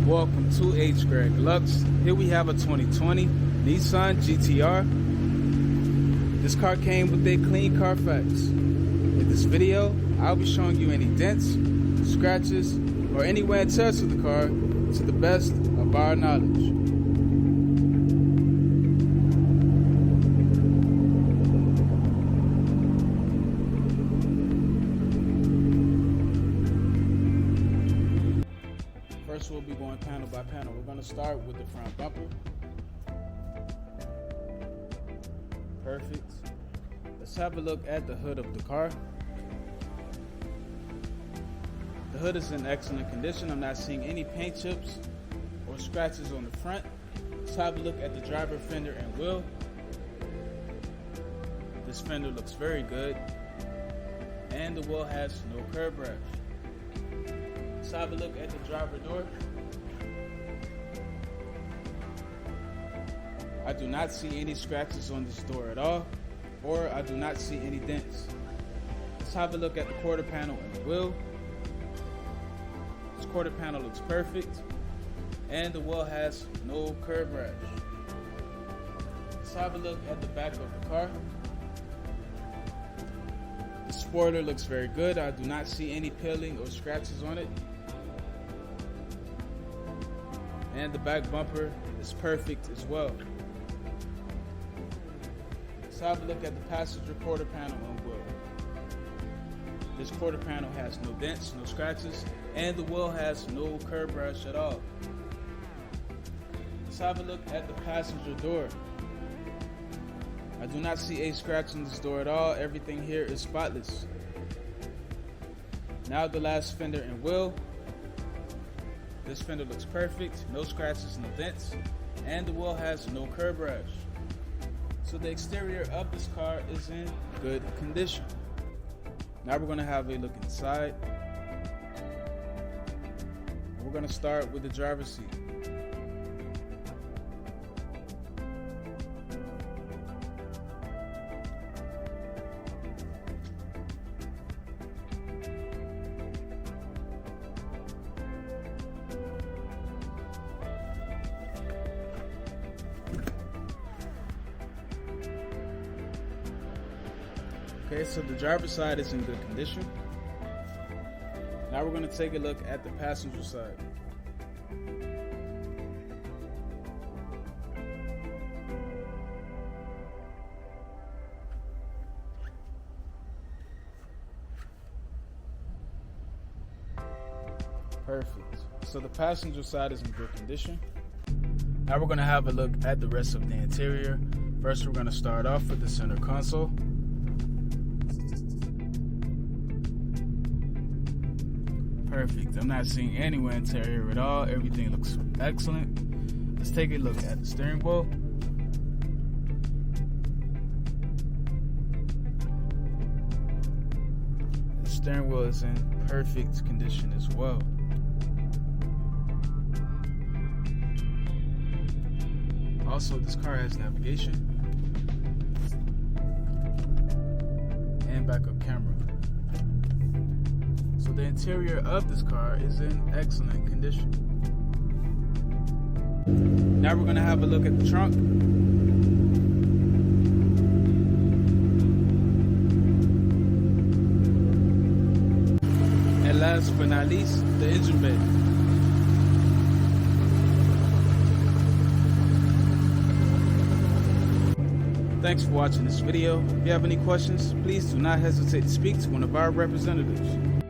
Welcome to hgreglux. Here we have a 2020 Nissan GTR. This car came with a clean carfax. In this video, I'll be showing you any dents, scratches, or any wear and tears of the car to the best of our knowledge. First, we'll be going panel by panel. We're going to start with the front bumper. Perfect. Let's have a look at the hood of the car. The hood is in excellent condition. I'm not seeing any paint chips or scratches on the front. Let's have a look at the driver fender and wheel. This fender looks very good, and the wheel has no curb rash. Let's have a look at the driver door. I do not see any scratches on this door at all, or I do not see any dents. Let's have a look at the quarter panel and the wheel. This quarter panel looks perfect, and the wheel has no curb rash. Let's have a look at the back of the car. The spoiler looks very good. I do not see any peeling or scratches on it. And the back bumper is perfect as well. Let's have a look at the passenger quarter panel and wheel. This quarter panel has no dents, no scratches, and the wheel has no curb rash at all. Let's have a look at the passenger door. I do not see a scratch on this door at all. Everything here is spotless. Now the last fender and wheel. This fender looks perfect, no scratches, no dents, and the wheel has no curb rash. So the exterior of this car is in good condition. Now we're going to have a look inside. We're going to start with the driver's seat. Okay, so the driver's side is in good condition. Now we're going to take a look at the passenger side. Perfect. So the passenger side is in good condition. Now we're going to have a look at the rest of the interior. First, we're going to start off with the center console. Perfect. I'm not seeing any wear and tear here at all. Everything looks excellent. Let's take a look at the steering wheel. The steering wheel is in perfect condition as well. Also, this car has navigation and backup camera. So the interior of this car is in excellent condition. Now we're going to have a look at the trunk. And last but not least, the engine bay. Thanks for watching this video. If you have any questions, please do not hesitate to speak to one of our representatives.